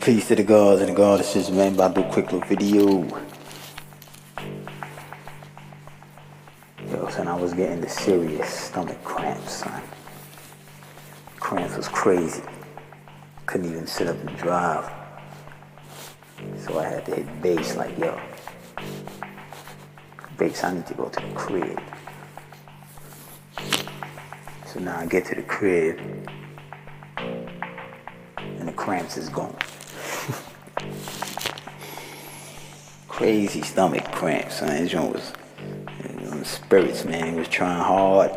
Peace to the gods and the goddesses, man. About to do a quick little video. Yo, son, I was getting the serious stomach cramps, son. Cramps was crazy. Couldn't even sit up and drive. So I had to hit base like, yo, base, I need to go to the crib. So now I get to the crib and the cramps is gone. Crazy stomach cramps, son. This joint was, spirits, man. It was trying hard.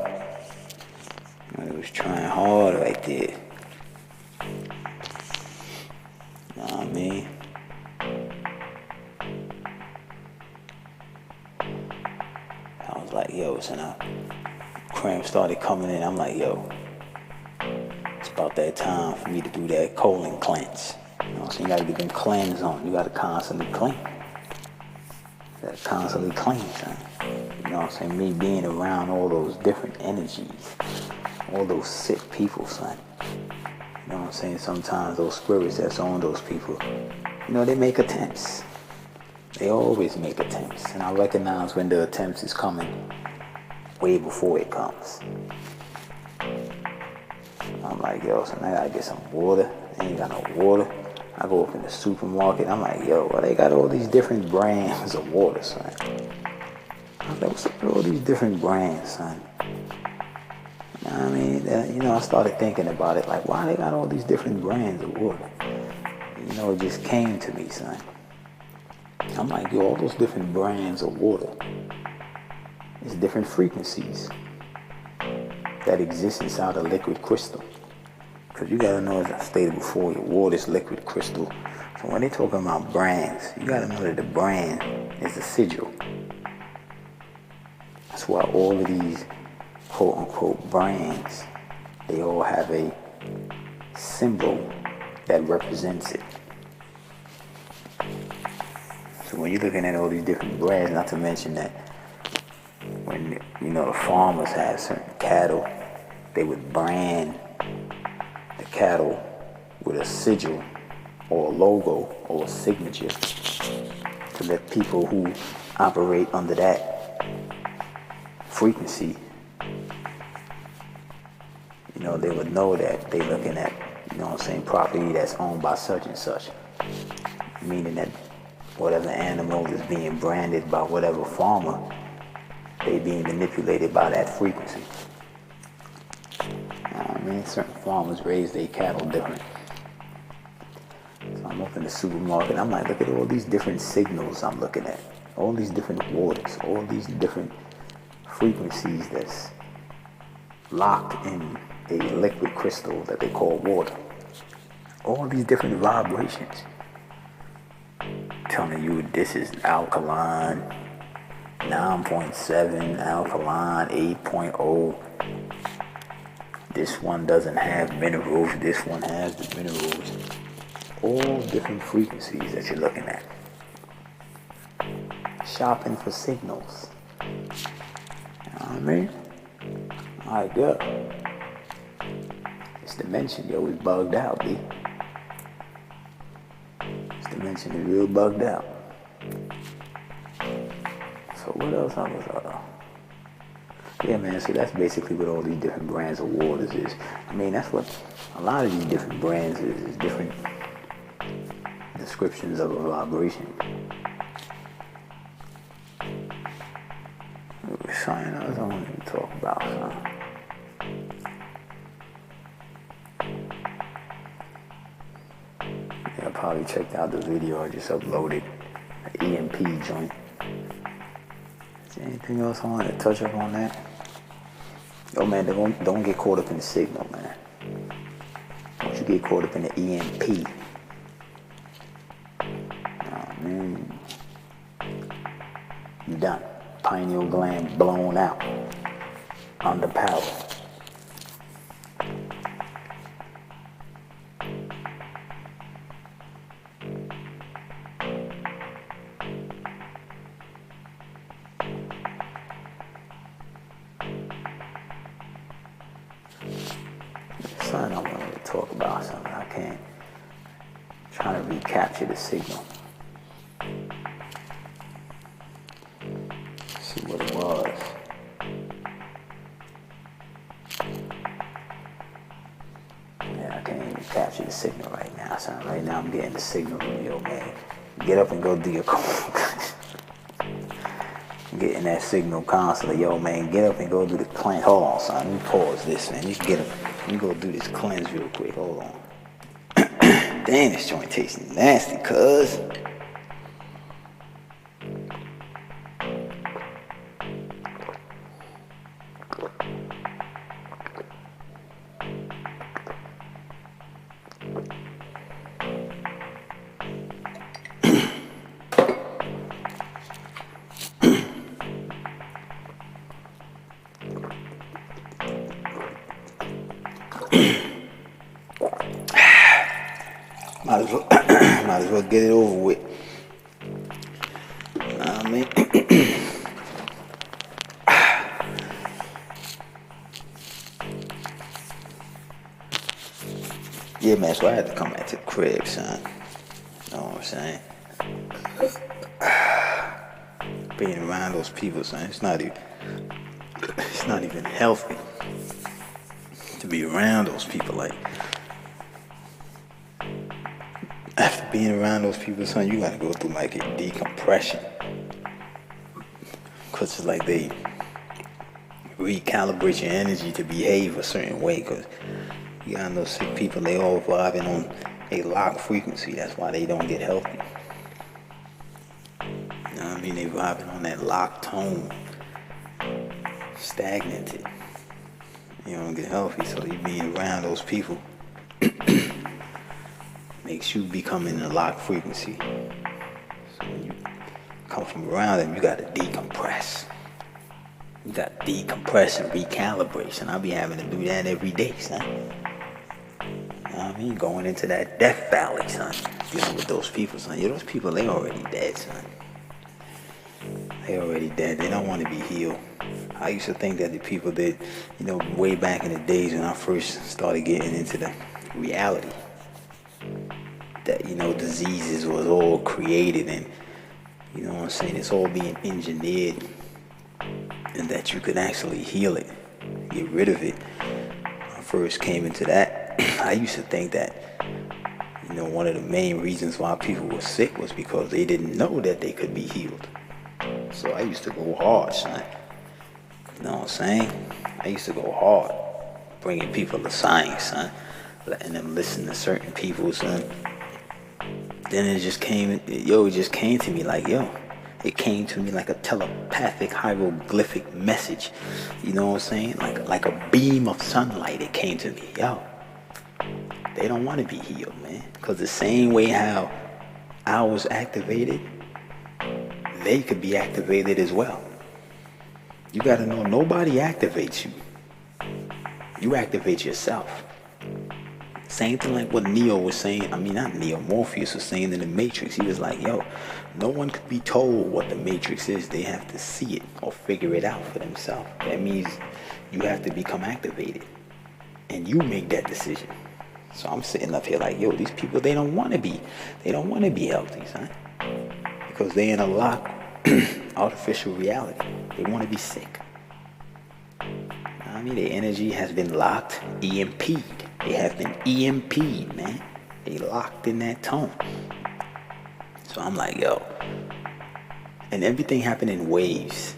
It was trying hard right there. You know what I mean? I was like, yo, son, cramps started coming in. I'm like, yo, it's about that time for me to do that colon cleanse. You know what I'm saying? You gotta get them cleanse on. You gotta constantly clean. You gotta constantly clean, son. You know what I'm saying? Me being around all those different energies, all those sick people, son. You know what I'm saying? Sometimes those spirits that's on those people, you know, they make attempts. They always make attempts. And I recognize when the attempts is coming way before it comes. I'm like, yo, son, I gotta get some water. They ain't got no water. I go up in the supermarket. I'm like, yo, well, they got all these different brands of water, son. I was like, what's up with all these different brands, son? You know what I mean? I started thinking about it, like, why they got all these different brands of water? You know, it just came to me, son. I'm like, yo, all those different brands of water, it's different frequencies that exist inside a liquid crystal. Because you gotta know, as I stated before, your water is liquid crystal. So when they talking about brands, you gotta know that the brand is a sigil. That's why all of these quote-unquote brands, they all have a symbol that represents it. So when you're looking at all these different brands, not to mention that when, you know, the farmers have certain cattle, they would brand the cattle with a sigil or a logo or a signature to let people who operate under that frequency, you know, they would know that they looking at, you know what I'm saying, property that's owned by such and such. Meaning that whatever animal is being branded by whatever farmer, they being manipulated by that frequency. I mean, certain farmers raise their cattle different. So I'm up in the supermarket, I'm like, look at all these different signals I'm looking at. All these different waters, all these different frequencies that's locked in a liquid crystal that they call water. All these different vibrations telling you this is alkaline, 9.7, alkaline, 8.0. This one doesn't have minerals, this one has the minerals. All different frequencies that you're looking at. Shopping for signals. You know what I mean? Alright, good. This dimension, yo, is bugged out, B. This dimension is real bugged out. So what else I was, yeah, man, so that's basically what all these different brands of waters is. I mean, that's what a lot of these different brands is different descriptions of a vibration. Something else I wanted to talk about, son. Yeah, I probably checked out the video I just uploaded, the EMP joint. Is there anything else I wanted to touch up on that? Yo, man, don't get caught up in the signal, man. Don't you get caught up in the EMP. Oh, man. You done. Pineal gland blown out. Under power. Son, I wanted to talk about something. I can't Trying to recapture the signal. See what it was. Yeah, I can't even capture the signal right now, son. Right now I'm getting the signal. Yo, man, get up and go do your getting that signal constantly. Yo, man, get up and go do the cleanse. Hold on, son. Let me pause this, man. You get up. Let me go do this cleanse real quick. Hold on. Damn, this joint tasting nasty, cuz. Might as well get it over with. I mean, yeah, man. So I had to come back to the crib, son. You know what I'm saying? Being around those people, son, it's not even healthy to be around those people. Like, after being around those people, son, you gotta go through like a decompression. Cause it's like they recalibrate your energy to behave a certain way. Cause you got those sick people, they all vibing on a locked frequency. That's why they don't get healthy. You know what I mean? They vibing on that locked tone. Stagnated. You don't get healthy, so you being around those people makes you become in a locked frequency. So when you come from around them, you gotta decompress. You gotta decompress and recalibration. I'll be having to do that every day, son. You know what I mean? Going into that death valley, son. Dealing with those people, son. Yeah, those people, they already dead, son. They already dead. They don't want to be healed. I used to think that the people that, you know, way back in the days when I first started getting into the reality, that, you know, diseases was all created and, you know what I'm saying, it's all being engineered, and that you could actually heal it, get rid of it. When I first came into that, I used to think that, you know, one of the main reasons why people were sick was because they didn't know that they could be healed. So I used to go hard, son. You know what I'm saying? I used to go hard, bringing people to science, son, letting them listen to certain people, son. Then it just came to me like, it came to me like a telepathic hieroglyphic message. You know what I'm saying? Like a beam of sunlight, it came to me. They don't want to be healed, man. Because the same way how I was activated, they could be activated as well. You got to know, nobody activates you. You activate yourself. Same thing like what Neo was saying. I mean, not Neo, Morpheus was saying in the Matrix. He was like, no one could be told what the Matrix is. They have to see it or figure it out for themselves. That means you have to become activated. And you make that decision. So I'm sitting up here like, these people, they don't want to be healthy, son. Because they in a locked artificial reality. They want to be sick. I mean, their energy has been locked, EMP'd. They have been EMP'd, man. They locked in that tone. So I'm like, and everything happened in waves.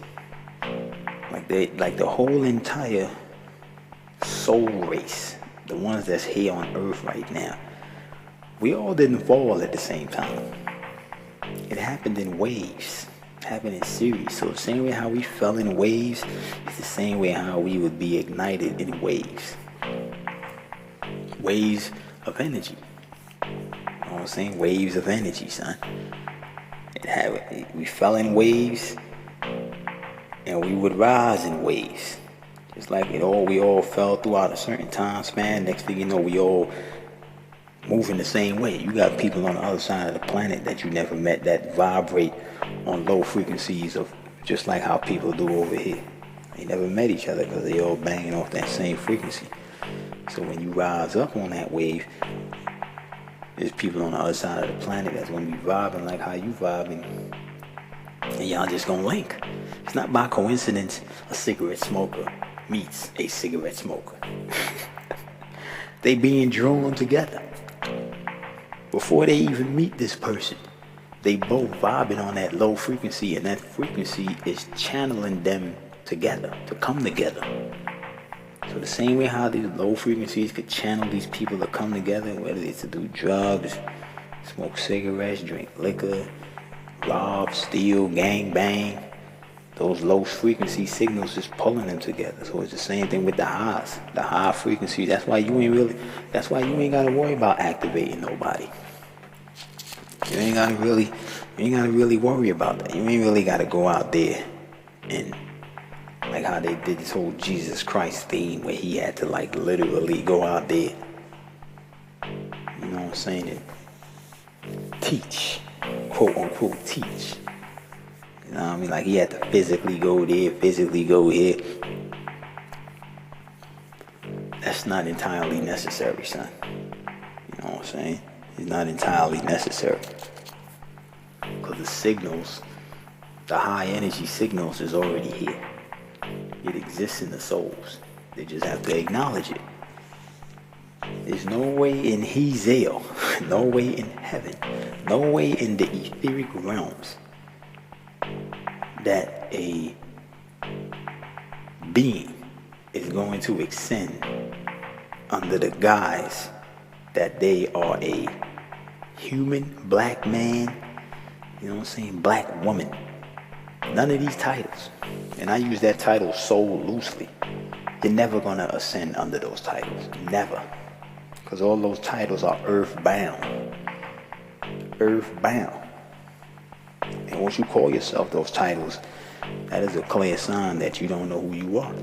Like the whole entire soul race, the ones that's here on Earth right now, we all didn't fall at the same time. It happened in waves. Happened in series. So the same way how we fell in waves, it's the same way how we would be ignited in waves. Waves of energy. You know what I'm saying? Waves of energy, son. We fell in waves, and we would rise in waves. Just like we all fell throughout a certain time span. Next thing you know, we all moving the same way. You got people on the other side of the planet that you never met that vibrate on low frequencies of just like how people do over here. They never met each other because they all banging off that same frequency. So when you rise up on that wave, There's people on the other side of the planet that's gonna be vibing like how you vibing, and y'all just gonna link. It's not by coincidence a cigarette smoker meets a cigarette smoker. They being drawn together. Before they even meet this person, they both vibing on that low frequency, and that frequency is channeling them together, to come together. So the same way how these low frequencies could channel these people to come together, whether it's to do drugs, smoke cigarettes, drink liquor, rob, steal, gang bang, those low frequency signals is pulling them together. So it's the same thing with the highs, the high frequency. That's why you ain't gotta worry about activating nobody. You ain't gotta really worry about that. You ain't really gotta go out there and like how they did this whole Jesus Christ theme where he had to like literally go out there, you know what I'm saying, and teach, quote unquote teach. You know what I mean? Like he had to physically go there, physically go here. That's not entirely necessary, son. You know what I'm saying? It's not entirely necessary. Because the signals, the high energy signals is already here. It exists in the souls. They just have to acknowledge it. There's no way in Hazel, no way in heaven, no way in the etheric realms that a being is going to ascend under the guise that they are a human, black man, you know what I'm saying, black woman. None of these titles, and I use that title so loosely, you're never going to ascend under those titles. Never. Because all those titles are earthbound. Earthbound. And once you call yourself those titles, that is a clear sign that you don't know who you are.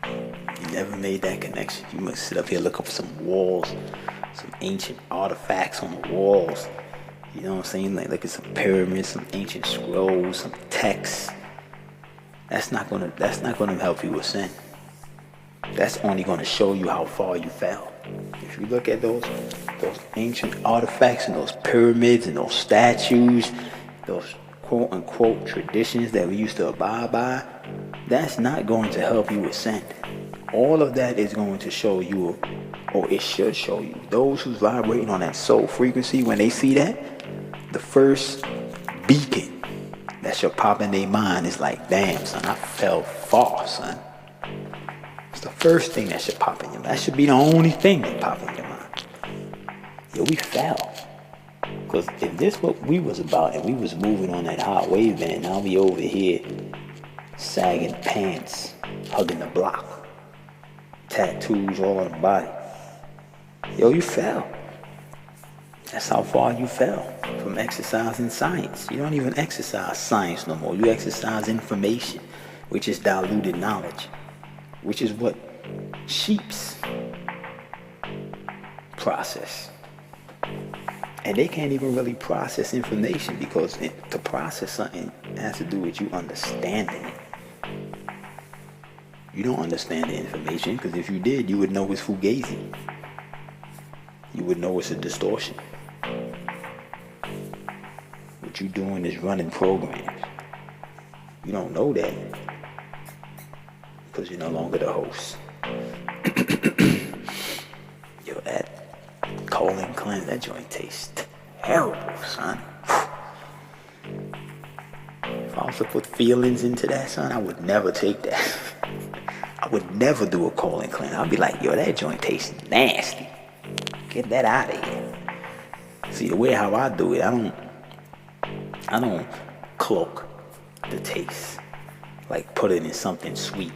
You never made that connection. You must sit up here, look up some walls, some ancient artifacts on the walls. You know what I'm saying? Like look at some pyramids, some ancient scrolls, some texts. That's not gonna help you ascend. That's only gonna show you how far you fell. If you look at those ancient artifacts and those pyramids and those statues, those quote unquote traditions that we used to abide by, that's not going to help you ascend. All of that is going to show you, or it should show you, those who's vibrating on that soul frequency, when they see that, the first beacon that should pop in their mind is like, damn, son, I fell far, son. It's the first thing that should pop in your mind. That should be the only thing that pop in your mind. Yo, we fell. Because if this what we was about and we was moving on that hot wave band, now we over here sagging pants, hugging the block, tattoos all on the body. Yo, you fell. That's how far you fell from exercising science. You don't even exercise science no more. You exercise information, which is diluted knowledge, which is what sheeps process. And they can't even really process information because to process something has to do with you understanding it. You don't understand the information because if you did, you would know it's fugazi. You would know it's a distortion. What you doing is running programs. You don't know that because you're no longer the host. Yo, that colon cleanse, that joint tastes terrible, son. If I was to put feelings into that, son, I would never take that. I would never do a colon cleanse. I'd be like, yo, that joint tastes nasty. Get that out of here. See, the way how I do it, I don't cloak the taste. Like put it in something sweet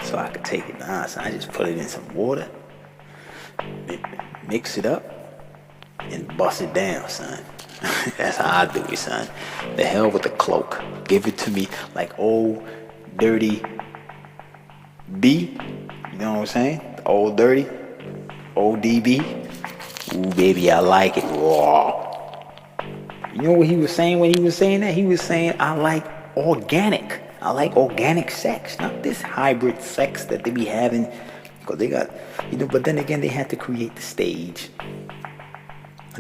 so I could take it. Nah, son, I just put it in some water, mix it up, and bust it down, son. That's how I do it, son. The hell with the cloak. Give it to me like old dirty B. You know what I'm saying? The old dirty, old DB. Ooh, baby, I like it raw. You know what he was saying when he was saying that? He was saying, I like organic. I like organic sex, not this hybrid sex that they be having. Because they got, but then again, they had to create the stage.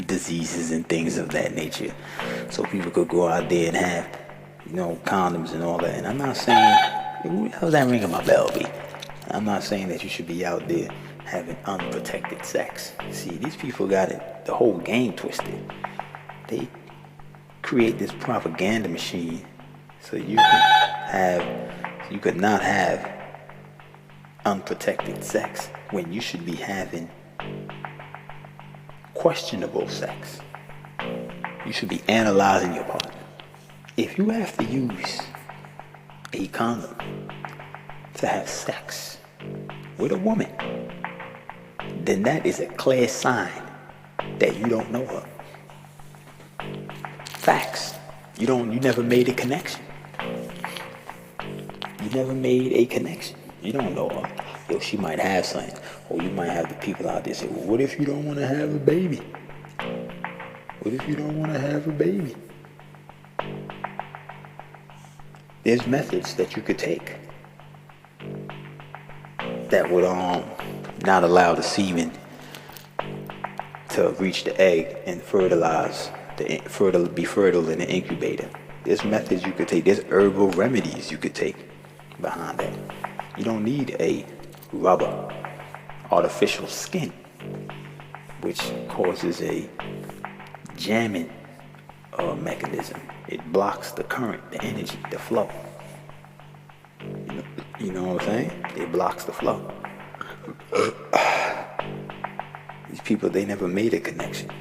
diseases and things of that nature, so people could go out there and have, condoms and all that. And I'm not saying, who the hell's that ringing my bell, B? I'm not saying that you should be out there having unprotected sex. See, these people got it, the whole game twisted. They create this propaganda machine so you could not have unprotected sex when you should be having questionable sex. You should be analyzing your partner. If you have to use a condom to have sex with a woman, then that is a clear sign that you don't know her. Facts. You never made a connection. You never made a connection. You don't know her. Yo, she might have something. Or you might have the people out there say, well, what if you don't want to have a baby? What if you don't want to have a baby? There's methods that you could take that would not allow the semen to reach the egg and fertilize, be fertile in the incubator. There's methods you could take. There's herbal remedies you could take behind that. You don't need a rubber, artificial skin, which causes a jamming mechanism. It blocks the current, the energy, the flow. You know what I'm saying? It blocks the flow. These people, they never made a connection.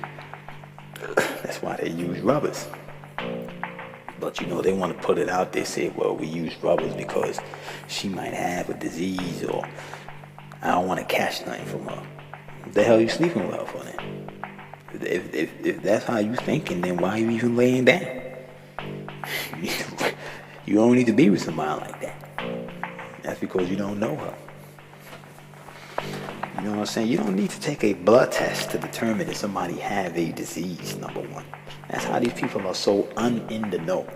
That's why they use rubbers. But they want to put it out there, say, well, we use rubbers because she might have a disease, or I don't want to catch nothing from her. What the hell are you sleeping with her for then? If that's how you thinking, then why are you even laying down? You don't need to be with somebody like that. That's because you don't know her. You know what I'm saying? You don't need to take a blood test to determine if somebody have a disease, number one. That's how these people are so in the know.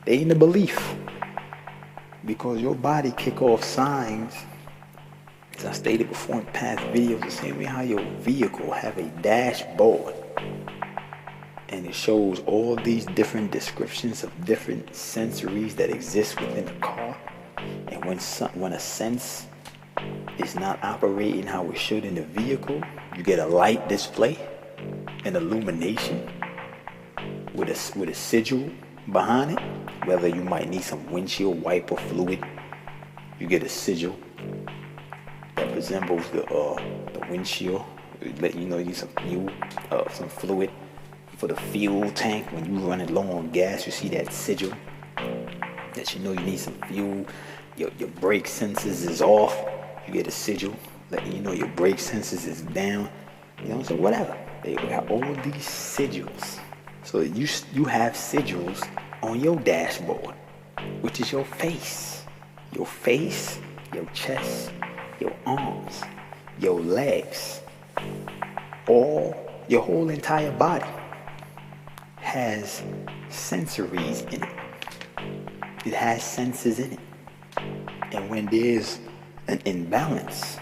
They in the belief. Because your body kick off signs, as I stated before in past videos, the same way how your vehicle have a dashboard. And it shows all these different descriptions of different sensories that exist within a car. And when a sense is not operating how it should in the vehicle, you get a light display, an illumination with a sigil behind it. Whether you might need some windshield wiper fluid, you get a sigil that resembles the windshield. Let you know you need some fuel, some fluid for the fuel tank. When you running low on gas, you see that sigil that you need some fuel. Your brake sensors is off, you get a sigil letting you know your brake sensors is down. So whatever. They got all these sigils. So you have sigils on your dashboard, which is your face. Your face, your chest, your arms, your legs, your whole entire body has sensories in it. It has senses in it. And when there's an imbalance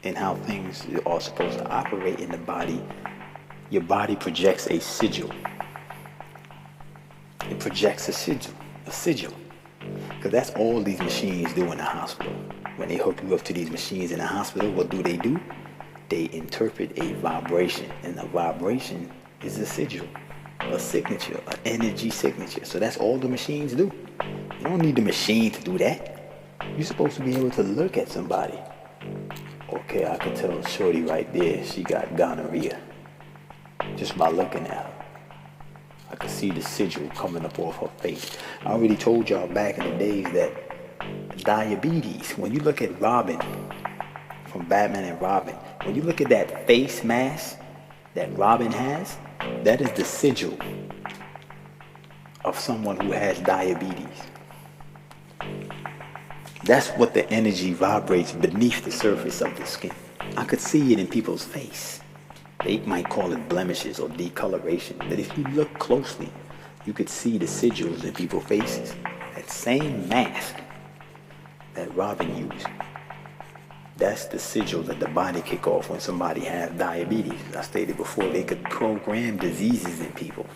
in how things are supposed to operate in the body, your body projects a sigil. It projects a sigil. Because that's all these machines do in the hospital. When they hook you up to these machines in the hospital, what do? They interpret a vibration. And the vibration is a sigil, a signature, an energy signature. So that's all the machines do. You don't need the machine to do that. You're supposed to be able to look at somebody. Okay, I can tell shorty right there, she got gonorrhea. Just by looking at her. I could see the sigil coming up off her face. I already told y'all back in the days that diabetes, when you look at Robin, from Batman and Robin, when you look at that face mask that Robin has, that is the sigil of someone who has diabetes. That's what the energy vibrates beneath the surface of the skin. I could see it in people's face. They might call it blemishes or decoloration. But if you look closely, you could see the sigils in people's faces. That same mask that Robin used That's the sigil that the body kick off when somebody has diabetes. As I stated before, they could program diseases in people.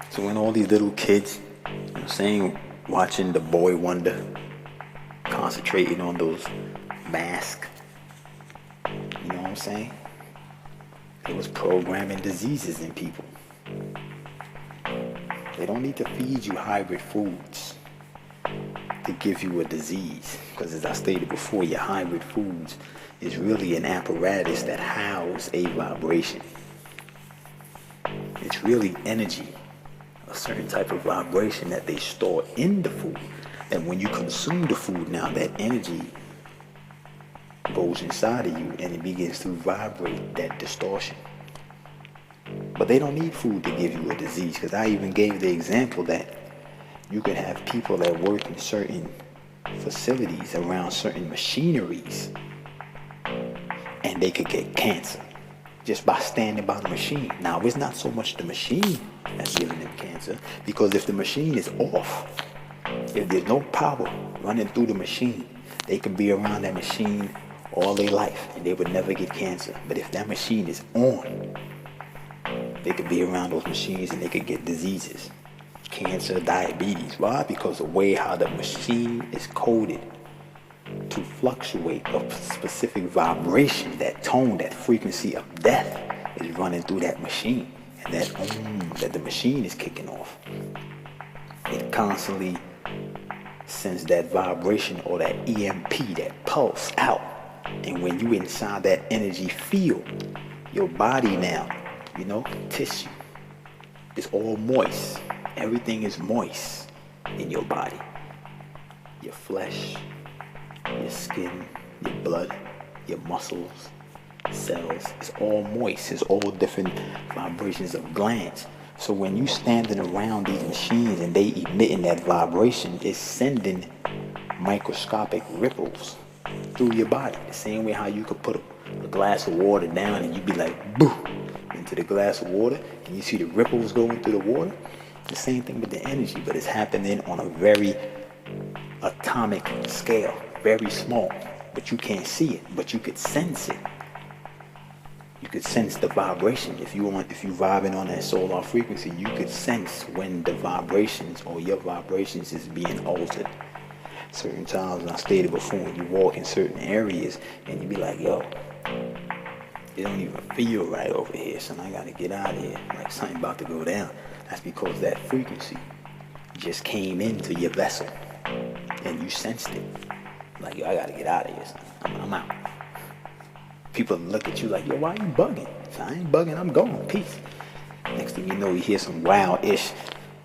So when all these little kids, you know what I'm saying, watching the boy wonder, concentrating on those masks, you know what I'm saying? It was programming diseases in people. They don't need to feed you hybrid foods to give you a disease. Because as I stated before, your hybrid foods is really an apparatus that houses a vibration. It's really energy, a certain type of vibration that they store in the food. And when you consume the food now, that energy goes inside of you and it begins to vibrate that distortion. But they don't need food to give you a disease, because I even gave the example that you could have people that work in certain facilities around certain machineries and they could get cancer just by standing by the machine. Now, it's not so much the machine that's giving them cancer, because if the machine is off, if there's no power running through the machine, they could be around that machine all their life and they would never get cancer. But if that machine is on, they could be around those machines and they could get diseases, cancer, diabetes. Why? Because the way how the machine is coded to fluctuate a specific vibration, that tone, that frequency of death is running through that machine, and that the machine is kicking off. It constantly sends that vibration or that EMP, that pulse out. And when you inside that energy field, your body now, you know, tissue, it's all moist. Everything is moist in your body. Your flesh, your skin, your blood, your muscles, cells, it's all moist. It's all different vibrations of glands. So when you standing around these machines and they emitting that vibration, it's sending microscopic ripples through your body. The same way how you could put a glass of water down and you'd be like, boo, into the glass of water, and you see the ripples going through the water. The same thing with the energy, but it's happening on a very atomic scale, very small, but you can't see it, but you could sense it. You could sense the vibration. If you vibing on that solar frequency, you could sense when the vibrations or your vibrations is being altered. Certain times, and I stated before, when you walk in certain areas and you be like, yo, it don't even feel right over here, son, I gotta get out of here, like something about to go down. That's because that frequency just came into your vessel and you sensed it. Like, yo, I gotta get out of here, son. I'm out. People look at you like, yo, why are you bugging? So I ain't bugging, I'm going, peace. Next thing you know, you hear some wild-ish,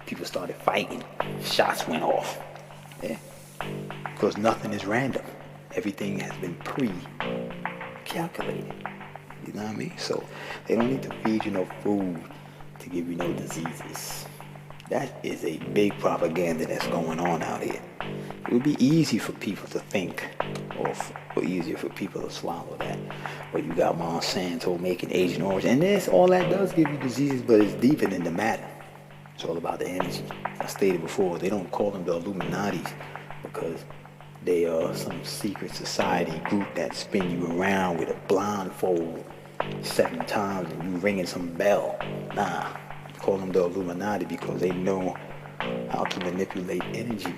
people started fighting, shots went off. Yeah. Because nothing is random. Everything has been pre-calculated. You know what I mean? So they don't need to feed you no food to give you no diseases. That is a big propaganda that's going on out here. It would be easy for people to think, or easier for people to swallow that. But you got Monsanto making Agent Orange, and this, all that does give you diseases, but it's deeper than the matter. It's all about the energy. I stated before, they don't call them the Illuminatis because they are some secret society group that spin you around with a blindfold 7 times and you ringing some bell. Nah, call them the Illuminati because they know how to manipulate energy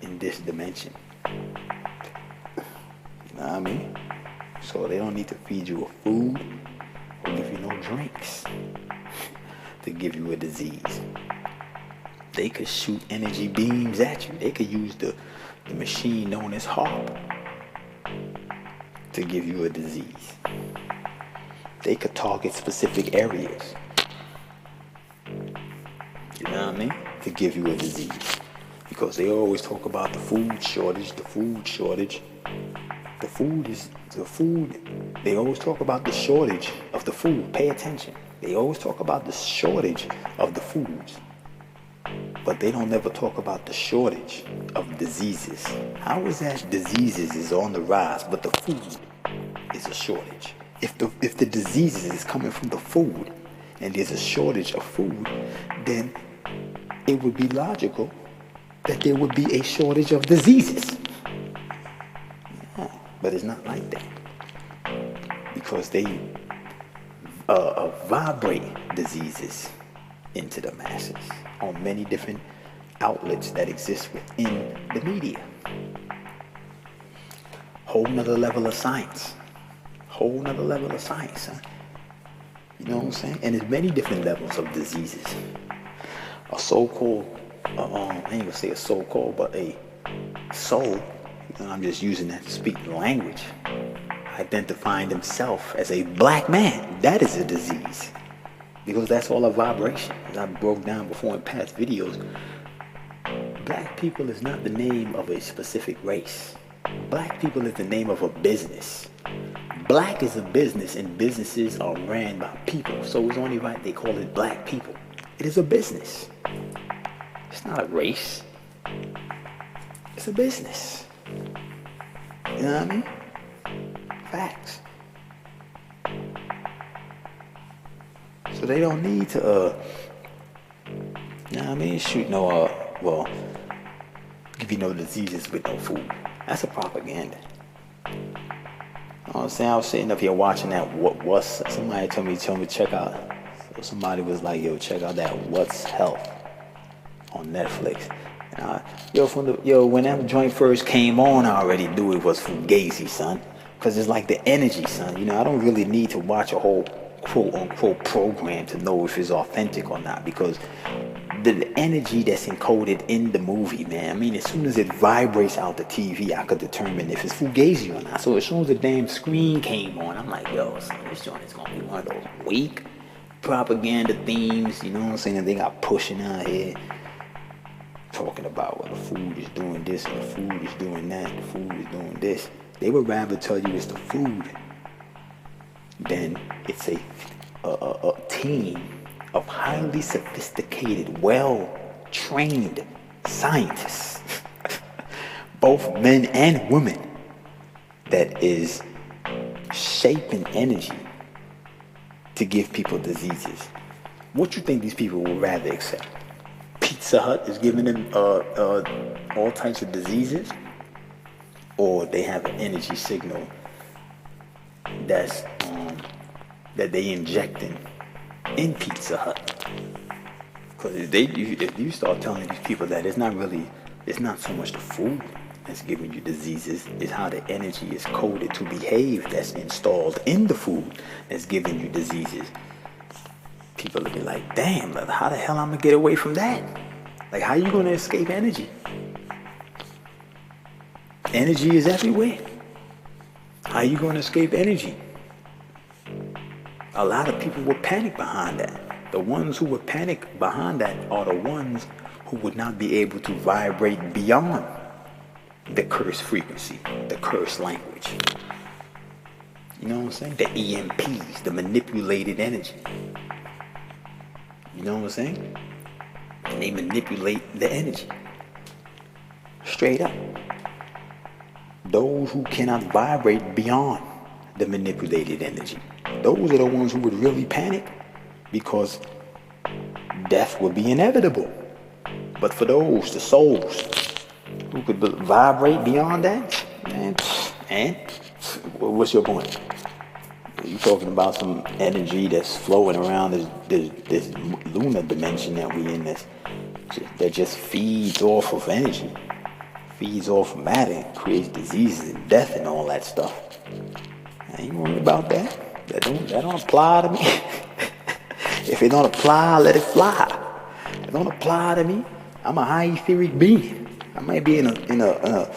in this dimension. You know what I mean? So they don't need to feed you a food or give you no drinks to give you a disease. They could shoot energy beams at you. They could use the machine known as HARP to give you a disease. They could target specific areas, you know what I mean, to give you a disease. Because they always talk about the food shortage, they always talk about the shortage of the food. Pay attention. They always talk about the shortage of the foods. But they don't ever talk about the shortage of diseases. How is that diseases is on the rise, but the food is a shortage? If the diseases is coming from the food and there's a shortage of food, then it would be logical that there would be a shortage of diseases. Yeah. But it's not like that, because they vibrate diseases into the masses on many different outlets that exist within the media. Whole nother level of science. Whole nother level of science, son. You know what I'm saying? And there's many different levels of diseases. A so-called, I ain't gonna say a so-called, but a soul, I'm just using that to speak the language, identifying himself as a black man, that is a disease. Because that's all a vibration. As I broke down before in past videos, black people is not the name of a specific race. Black people is the name of a business. Black is a business, and businesses are ran by people. So it's only right they call it black people. It is a business. It's not a race. It's a business. You know what I mean? Facts. So they don't need to, you know what I mean? Shoot no, give you no diseases with no food. That's a propaganda. You know what I'm saying? I was sitting up here watching that somebody told me check out. So somebody was like, yo, check out that What's Health on Netflix. When that joint first came on, I already knew it was Fugazi, son. Because it's like the energy, son. You know, I don't really need to watch a whole quote-unquote program to know if it's authentic or not. Because the energy that's encoded in the movie, man. I mean, as soon as it vibrates out the TV, I could determine if it's Fugazi or not. So as soon as the damn screen came on, I'm like, yo, son, this joint is going to be one of those weak propaganda themes. You know what I'm saying? They got pushing out here. Talking about, well, the food is doing this and the food is doing that, the food is doing this. They would rather tell you it's the food than it's a team of highly sophisticated, well-trained scientists, both men and women, that is shaping energy to give people diseases. What you think these people would rather accept? Pizza Hut is giving them all types of diseases, or they have an energy signal that's that they injecting in Pizza Hut. Because if you start telling these people that it's not so much the food that's giving you diseases, it's how the energy is coded to behave that's installed in the food that's giving you diseases. People will be like, damn, how the hell I'm gonna get away from that? Like, how you gonna escape energy? Energy is everywhere. How you gonna escape energy? A lot of people would panic behind that. The ones who would panic behind that are the ones who would not be able to vibrate beyond the curse frequency, the curse language. You know what I'm saying? The EMPs, the manipulated energy. You know what I'm saying? And they manipulate the energy. Straight up. Those who cannot vibrate beyond the manipulated energy, those are the ones who would really panic, because death would be inevitable. But for those, the souls, who could vibrate beyond that, man, and what's your point? You talking about some energy that's flowing around this lunar dimension that we in, that just feeds off of energy, feeds off of matter, creates diseases and death and all that stuff. I ain't worried about that. That don't apply to me. If it don't apply, let it fly. It don't apply to me. I'm a high etheric being. I might be in a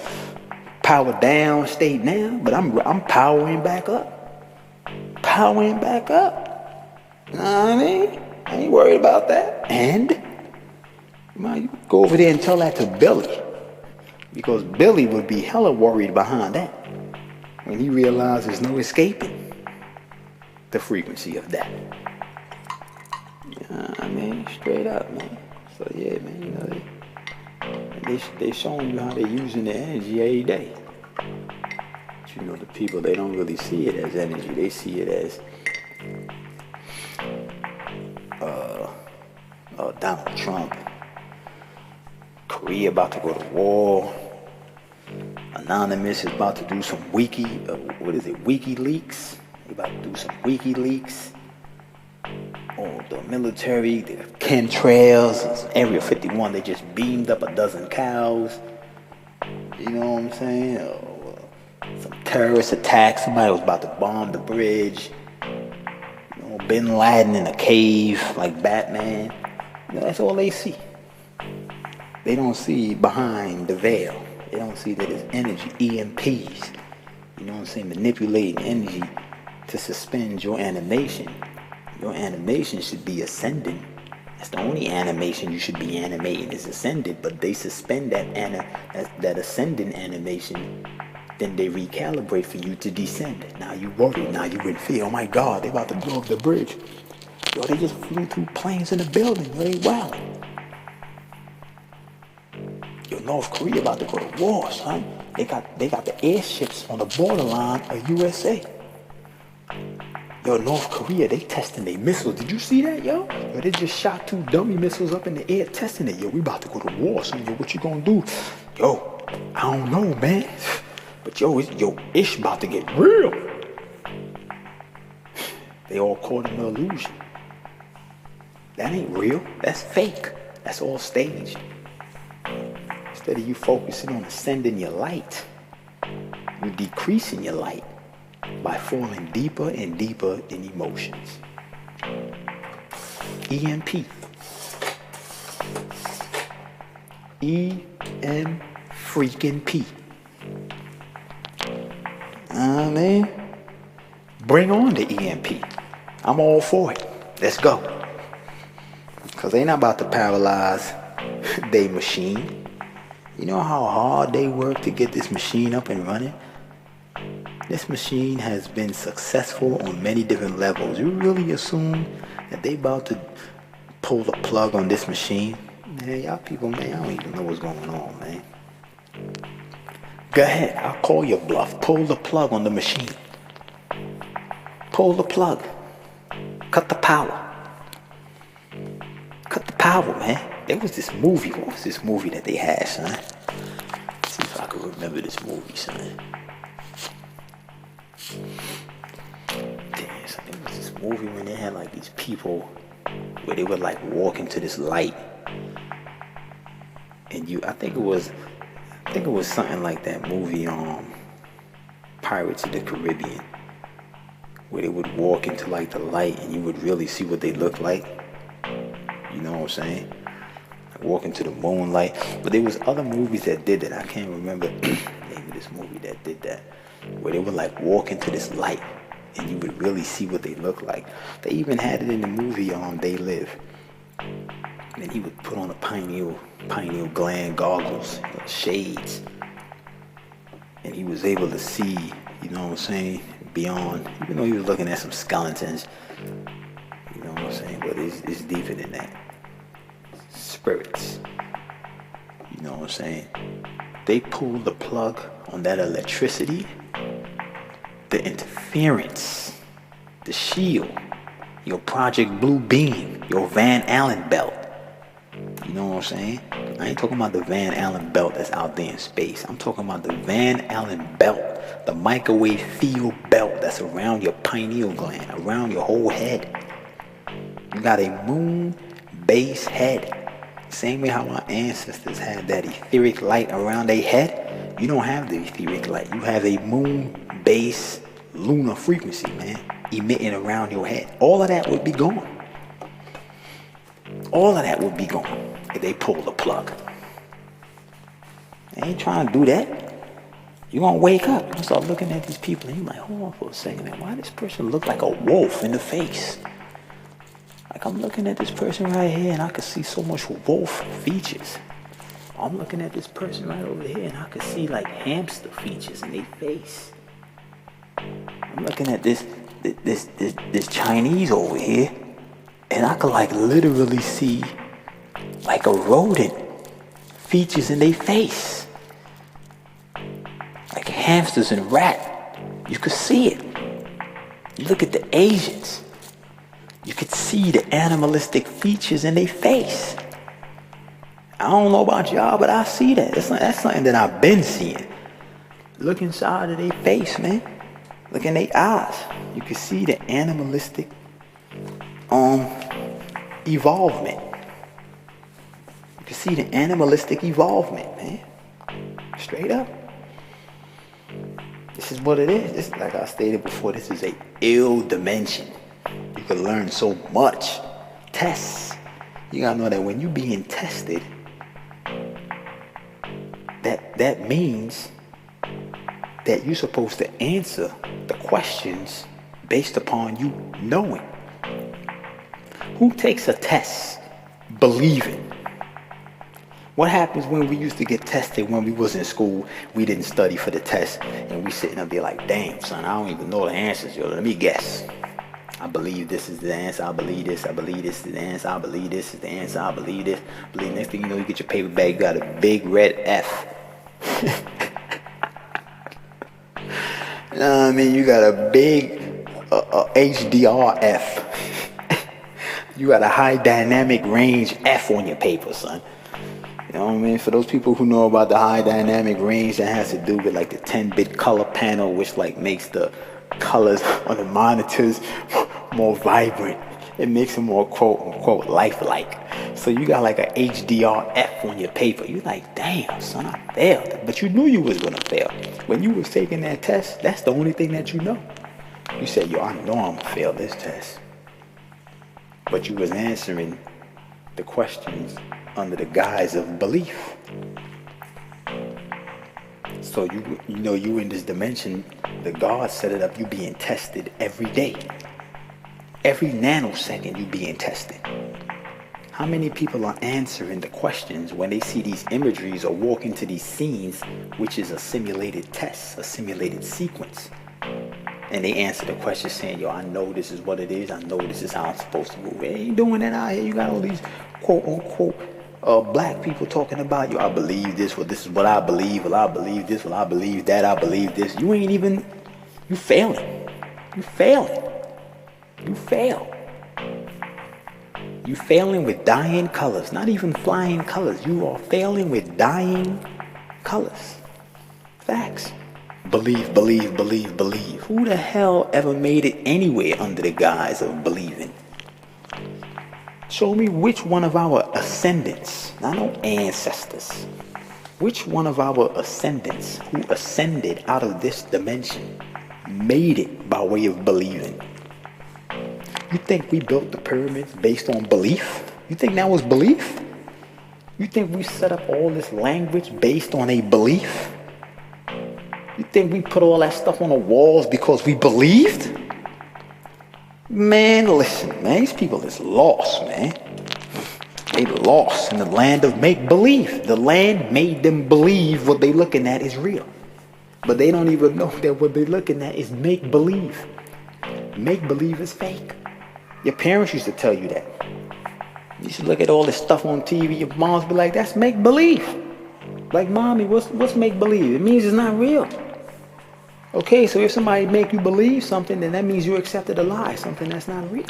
powered down state now, but I'm powering back up. Powering back up. You know what I mean? I ain't worried about that. And you go over there and tell that to Billy, because Billy would be hella worried behind that when he realized there's no escaping the frequency of that. You know what I mean? Straight up, man. So yeah, man, you know, they showing you how they're using the energy every day. But, you know, the people, they don't really see it as energy. They see it as Donald Trump, Korea about to go to war, Anonymous is about to do some WikiLeaks. They about to do some WikiLeaks. Or the military, the chemtrails, Area 51, they just beamed up a dozen cows. You know what I'm saying? Or some terrorist attack, somebody was about to bomb the bridge. You know, Bin Laden in a cave like Batman. You know, that's all they see. They don't see behind the veil. They don't see that it's energy, EMPs. You know what I'm saying? Manipulating energy to suspend your animation. Your animation should be ascending. That's the only animation you should be animating is ascended. But they suspend that ascending animation. Then they recalibrate for you to descend. Now you worry. Now you in fear. Oh my God, they about to blow up the bridge. Yo, they just flew through planes in the building. Yo, they wild. Yo, North Korea about to go to war, son. They got the airships on the borderline of USA. Yo, North Korea, they testing their missiles. Did you see that, yo? Yo, they just shot 2 dummy missiles up in the air testing it. Yo, we about to go to war, son. Yo, what you gonna do? Yo, I don't know, man. But yo, ish about to get real. They all caught in the illusion. That ain't real. That's fake. That's all staged. Instead of you focusing on ascending your light, you're decreasing your light by falling deeper and deeper in emotions. EMP. EM freaking P. I mean, bring on the EMP. I'm all for it. Let's go. Because they not about to paralyze their machine. You know how hard they work to get this machine up and running? This machine has been successful on many different levels. You really assume that they about to pull the plug on this machine? Man, y'all people, man, I don't even know what's going on, man. Go ahead, I'll call your bluff. Pull the plug on the machine. Pull the plug. Cut the power. Cut the power, man. There was this movie. What was this movie that they had, son? Let's see if I can remember this movie, son. Damn, son, there was this movie when they had like these people where they would like walk into this light. And I think it was something like that movie, Pirates of the Caribbean, where they would walk into like the light and you would really see what they look like. You know what I'm saying? Like walk into the moonlight. But there was other movies that did that. I can't remember the name of this movie that did that, where they would like walk into this light and you would really see what they look like. They even had it in the movie They Live. And he would put on a pineal gland goggles, shades. And he was able to see, you know what I'm saying, beyond, even though he was looking at some skeletons. You know what I'm saying? But it's deeper than that. Spirits. You know what I'm saying? They pulled the plug on that electricity, the interference, the shield, your Project Blue Beam, your Van Allen belt. You know what I'm saying? I ain't talking about the Van Allen belt that's out there in space. I'm talking about the Van Allen belt, the microwave field belt that's around your pineal gland, around your whole head. You got a moon base head. Same way how our ancestors had that etheric light around their head. You don't have the etheric light. You have a moon base lunar frequency, man, emitting around your head. All of that would be gone. All of that would be gone if they pull the plug. They ain't trying to do that. You're going to wake up and start looking at these people and you're like, hold on for a second, man. Why does this person look like a wolf in the face? Like I'm looking at this person right here and I can see so much wolf features. I'm looking at this person right over here and I can see like hamster features in their face. I'm looking at this Chinese over here and I could like literally see like a rodent features in their face. Like hamsters and rat. You could see it. You look at the Asians. You could see the animalistic features in their face. I don't know about y'all, but I see that. That's something that I've been seeing. look inside of their face, man. Look in their eyes. You can see the animalistic evolvement. You can see the animalistic evolvement, man. Straight up. This is what it is. This, like I stated before, this is a ill dimension. You can learn so much. Tests. You gotta know that when you're being tested, that means that you're supposed to answer the questions based upon you knowing. Who takes a test believing? What happens when we used to get tested when we was in school? We didn't study for the test, and we sitting up there like, damn, son, I don't even know the answers, yo. Let me guess. I believe this is the answer. I believe this. I believe this is the answer. I believe this is the answer. I believe this. Believe. Next thing you know, you get your paper bag, you got a big red F. You know what I mean? You got a big HDRF. You got a high dynamic range F on your paper, son. You know what I mean? For those people who know about the high dynamic range, that has to do with like the 10-bit color panel, which like makes the colors on the monitors more vibrant. It makes them more quote unquote lifelike. So you got like a HDRF on your paper. You're like, damn, son, I failed. But you knew you was gonna fail. When you was taking that test, that's the only thing that you know. You said, yo, I know I'm gonna fail this test. But you was answering the questions under the guise of belief. So you know you in this dimension, the God set it up, you being tested every day. Every nanosecond you being tested. How many people are answering the questions when they see these imageries or walk into these scenes, which is a simulated test, a simulated sequence? And they answer the question saying, yo, I know this is what it is. I know this is how I'm supposed to move. They ain't doing that out here. You got all these quote unquote black people talking about, yo, I believe this, well, this is what I believe, well, I believe this, well, I believe that, I believe this. You ain't even, you failing. You failing. You fail. You failing with dying colors, not even flying colors. You are failing with dying colors. Facts. Believe, believe, believe, believe. Who the hell ever made it anywhere under the guise of believing? Show me which one of our ascendants, not no ancestors, which one of our ascendants who ascended out of this dimension made it by way of believing? You think we built the pyramids based on belief? You think that was belief? You think we set up all this language based on a belief? You think we put all that stuff on the walls because we believed? Man, listen, man, these people is lost, man. They lost in the land of make-believe. The land made them believe what they looking at is real. But they don't even know that what they're looking at is make-believe. Make-believe is fake. Your parents used to tell you that. You used to look at all this stuff on TV, your moms be like, that's make-believe. Like, mommy, what's make-believe? It means it's not real. Okay, so if somebody make you believe something, then that means you accepted a lie, something that's not real.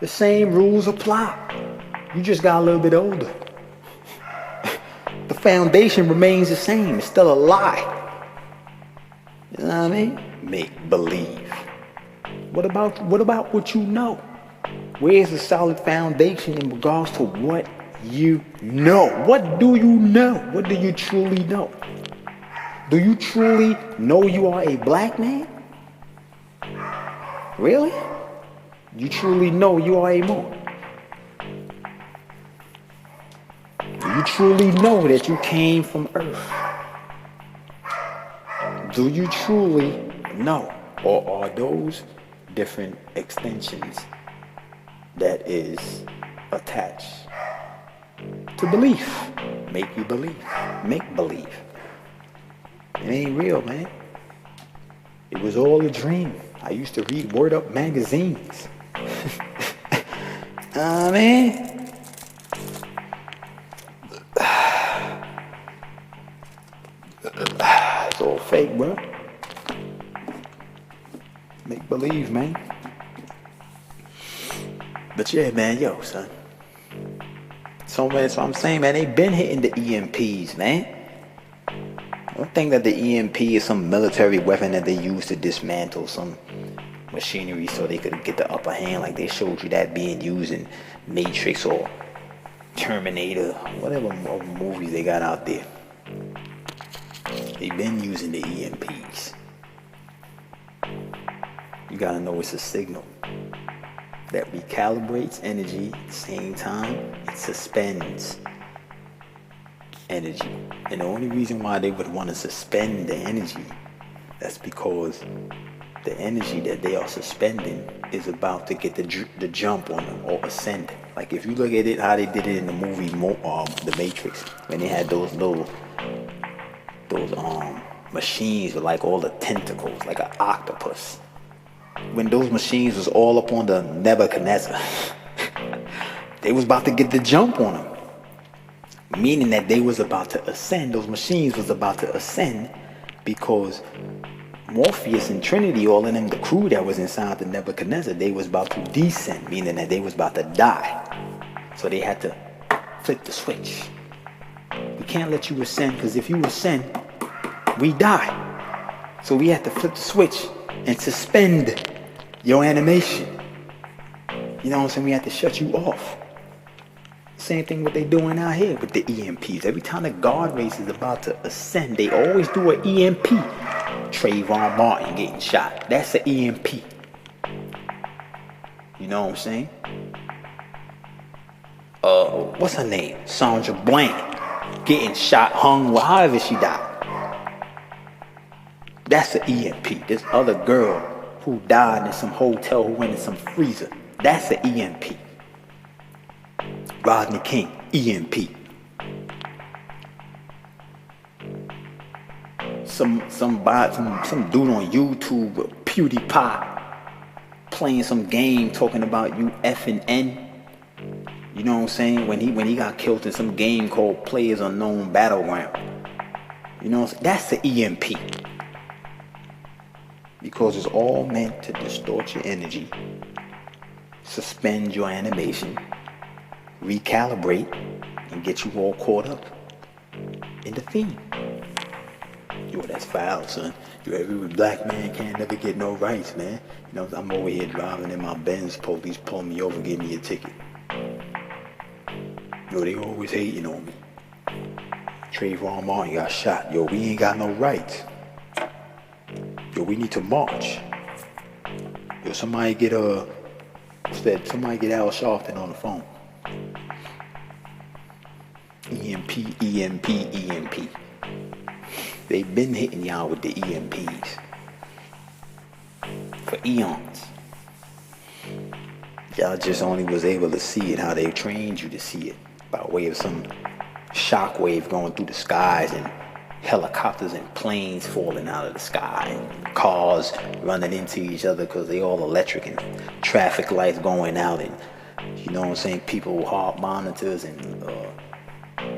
The same rules apply. You just got a little bit older. The foundation remains the same. It's still a lie. You know what I mean? Make believe. What about what you know? Where's the solid foundation in regards to what you know? What do you know? What do you truly know? Do you truly know you are a black man? Really? You truly know you are a Moor? Do you truly know that you came from Earth? Do you truly know? Or are those different extensions that is attached to belief? Make you believe. Make believe. It ain't real, man. It was all a dream. I used to read Word Up magazines. Man. It's all fake, bro. Make believe, man. But yeah, man, yo, son. So man, so I'm saying, man, they been hitting the EMPs, man. Don't think that the EMP is some military weapon that they use to dismantle some machinery so they could get the upper hand, like they showed you that being used in Matrix or Terminator, whatever movies they got out there. They've been using the EMPs. You gotta know it's a signal that recalibrates energy at the same time it suspends energy. And the only reason why they would want to suspend the energy, that's because the energy that they are suspending is about to get the jump on them or ascend. Like if you look at it, how they did it in the movie The Matrix, when they had those machines with like all the tentacles, like an octopus. When those machines was all up on the Nebuchadnezzar, they was about to get the jump on them. Meaning that they was about to ascend, those machines was about to ascend because Morpheus and Trinity, all of them, the crew that was inside the Nebuchadnezzar, they was about to descend, meaning that they was about to die. So they had to flip the switch. We can't let you ascend, because if you ascend, we die. So we had to flip the switch and suspend your animation. You know what I'm saying? We had to shut you off. Same thing what they doing out here with the EMPs. Every time the guard race is about to ascend, they always do an EMP. Trayvon Martin getting shot. That's an EMP. You know what I'm saying? What's her name? Sandra Bland getting shot, hung, however she died. That's an EMP. This other girl who died in some hotel, who went in some freezer. That's an EMP. Rodney King, EMP. Some dude on YouTube, PewDiePie, playing some game talking about you F and N. You know what I'm saying? When he got killed in some game called Players Unknown Battleground. You know what I'm saying? That's the EMP. Because it's all meant to distort your energy, suspend your animation, recalibrate, and get you all caught up in the theme. Yo, that's foul, son. Yo, every black man can't never get no rights, man. You know, I'm over here driving in my Benz, police pull me over, give me a ticket. Yo, they always hating on me. Trayvon Martin got shot. Yo, we ain't got no rights. Yo, we need to march. Yo, somebody get Al Sharpton on the phone. EMP, EMP, EMP. They've been hitting y'all with the EMPs for eons. Y'all just only was able to see it how they trained you to see it, by way of some shockwave going through the skies and helicopters and planes falling out of the sky and cars running into each other because they all electric and traffic lights going out, and you know what I'm saying, people with heart monitors and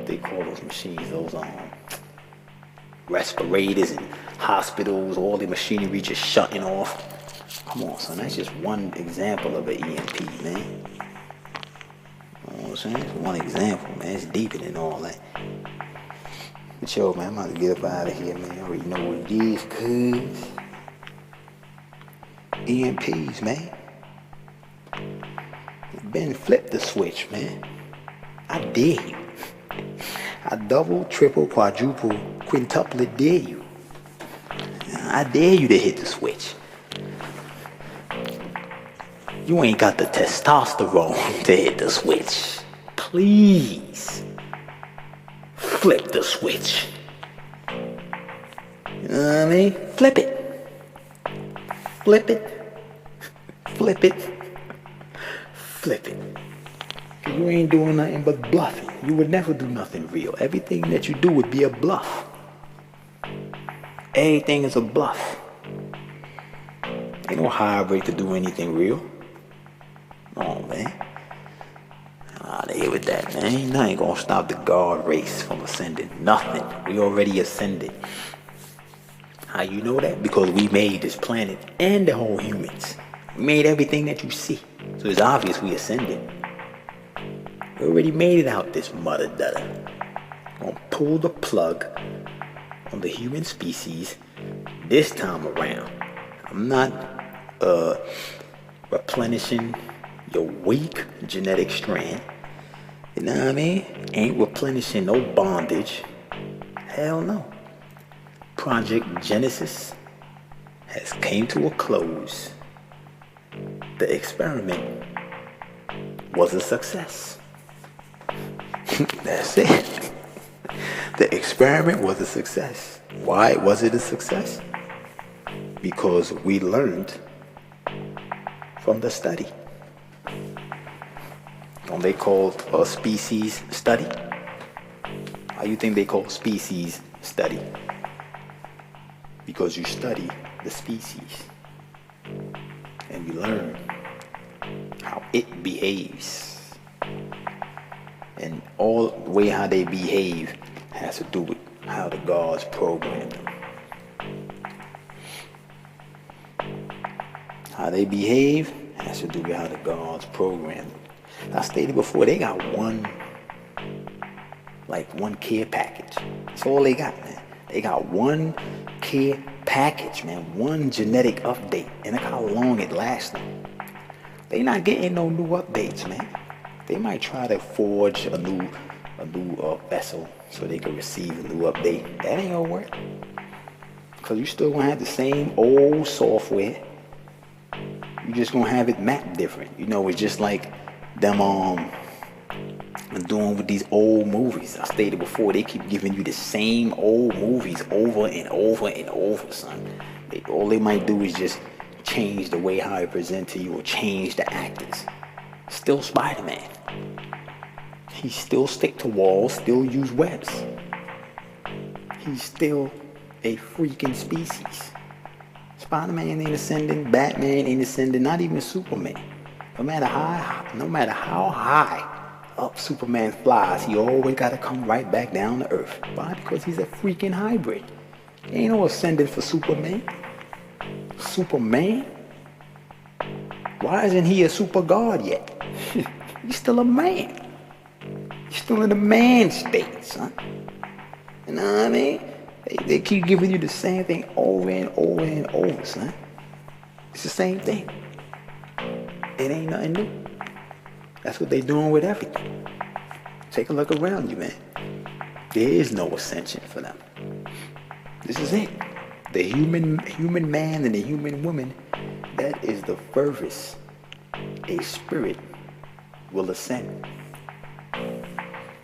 they call those machines, those respirators, and hospitals, all the machinery just shutting off. Come on, son, that's just one example of an EMP, man. You know what I'm saying? It's one example, man. It's deeper than all that. But yo, man, I'm about to get up out of here, man. I already know what it is, cuz EMPs, man. Ben, flip the switch, man. I dare you. I double, triple, quadruple, quintuple dare you. I dare you to hit the switch. You ain't got the testosterone to hit the switch. Please. Flip the switch. You know what I mean? Flip it. Flip it. Flip it. Flip it. You ain't doing nothing but bluffing. You would never do nothing real. Everything that you do would be a bluff. Everything is a bluff. Ain't no hybrid to do anything real. Oh, man. Out of here with that, man. Ain't nothing gonna stop the guard race from ascending. Nothing. We already ascended. How you know that? Because we made this planet and the whole humans. We made everything that you see. So it's obvious we ascended. We already made it out this mother dutter. Gonna pull the plug on the human species this time around. I'm not replenishing your weak genetic strand. You know what I mean? Ain't replenishing no bondage. Hell no. Project Genesis has came to a close. The experiment was a success. That's it. The experiment was a success. Why was it a success? Because we learned from the study. Don't they call a species study? Why you think they call species study? Because you study the species and you learn how it behaves. And all the way how they behave has to do with how the gods programmed them. How they behave has to do with how the gods programmed them. I stated before, they got one care package. That's all they got, man. They got one care package, man. One genetic update. And look how long it lasts them. They not getting no new updates, man. They might try to forge a new vessel so they can receive a new update. That ain't gonna work. Because you still gonna have the same old software. You just gonna have it mapped different. You know, it's just like them doing with these old movies. I stated before, they keep giving you the same old movies over and over and over, son. All they might do is just change the way how it present to you or change the actors. Still Spider-Man. He still stick to walls, still use webs. He's still a freaking species. Spider-Man ain't ascending, Batman ain't ascending, not even Superman. No matter how high up Superman flies, he always gotta come right back down to Earth. Why? Because he's a freaking hybrid. Ain't no ascending for Superman. Superman? Why isn't he a super god yet? He's still a man. He's still in the man state, son. You know what I mean? They keep giving you the same thing over and over and over, son. It's the same thing. It ain't nothing new. That's what they doing with everything. Take a look around you, man. There is no ascension for them. This is it. The human man and the human woman, that is the furthest a spirit will ascend.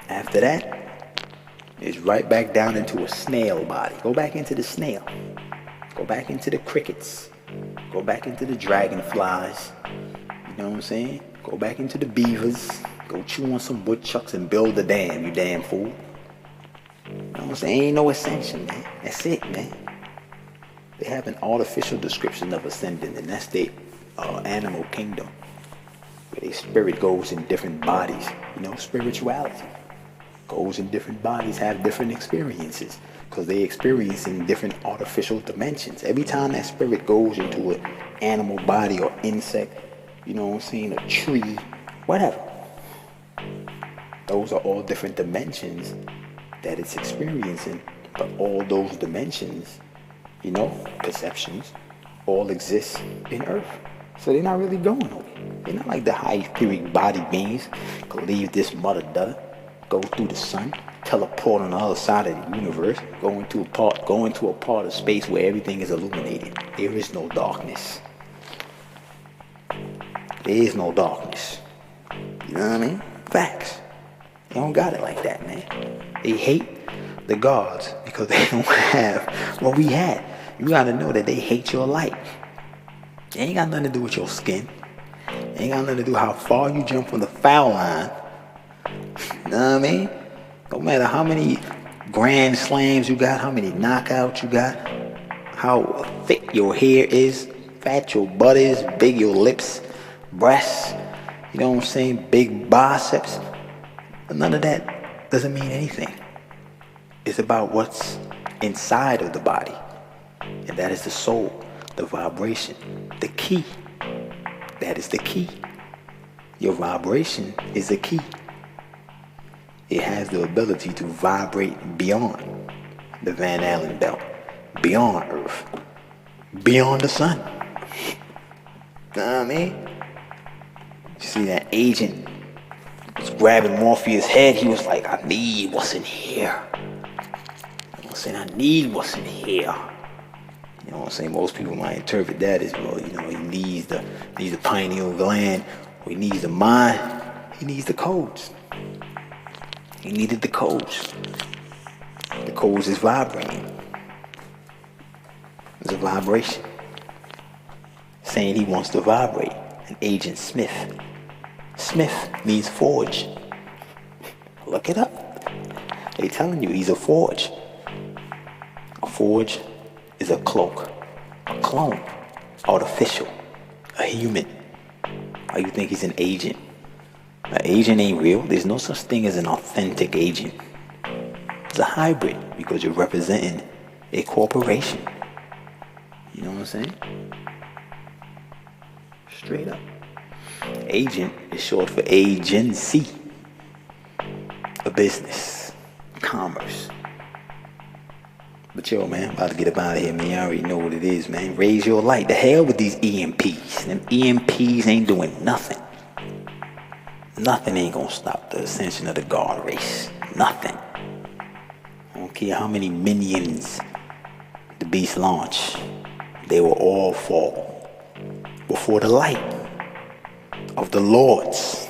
After that, it's right back down into a snail body. Go back into the snail. Go back into the crickets. Go back into the dragonflies. You know what I'm saying? Go back into the beavers. Go chew on some woodchucks and build a dam, you damn fool. You know what I'm saying? Ain't no ascension, man. That's it, man. They have an artificial description of ascending, and that's the animal kingdom, where their spirit goes in different bodies. You know, spirituality goes in different bodies, have different experiences, because they experience in different artificial dimensions. Every time that spirit goes into an animal body or insect, you know what I'm saying, a tree, whatever. Those are all different dimensions that it's experiencing, but all those dimensions, you know, perceptions, all exist in Earth. So they're not really going nowhere. They're not like the high etheric body beings could leave this mother dutter, go through the sun, teleport on the other side of the universe, go into a part of space where everything is illuminated. There is no darkness. There is no darkness. You know what I mean? Facts. They don't got it like that, man. They hate the gods because they don't have what we had. You gotta know that they hate your light. It ain't got nothing to do with your skin. It ain't got nothing to do how far you jump from the foul line. You know what I mean? No matter how many grand slams you got, how many knockouts you got, how thick your hair is, fat your butt is, big your lips, breasts, you know what I'm saying, big biceps. None of that doesn't mean anything. It's about what's inside of the body. And that is the soul, the vibration, the key. That is the key. Your vibration is the key. It has the ability to vibrate beyond. the Van Allen belt, beyond Earth, beyond the sun. You know what I mean? You see that agent was grabbing Morpheus' head. He was like, I need what's in here. I'm saying, I need what's in here. You know what I'm saying? Most people might interpret that as, well, you know, he needs the pineal gland, or he needs the mind. He needs the codes. He needed the codes. The codes is vibrating. It's a vibration. Saying he wants to vibrate. An Agent Smith. Smith means forge. Look it up. They telling you he's a forge. A forge is a cloak, a clone, artificial, a human. Why you think he's an agent? An agent ain't real. There's no such thing as an authentic agent. It's a hybrid because you're representing a corporation. You know what I'm saying? Straight up. Agent is short for agency. A business. Commerce. But yo, man, I'm about to get up out of here, man. You already know what it is, man. Raise your light. The hell with these EMPs. Them EMPs ain't doing nothing. Nothing ain't gonna stop the ascension of the God race. Nothing. I don't care how many minions the beast launch. They will all fall before the light of the Lords.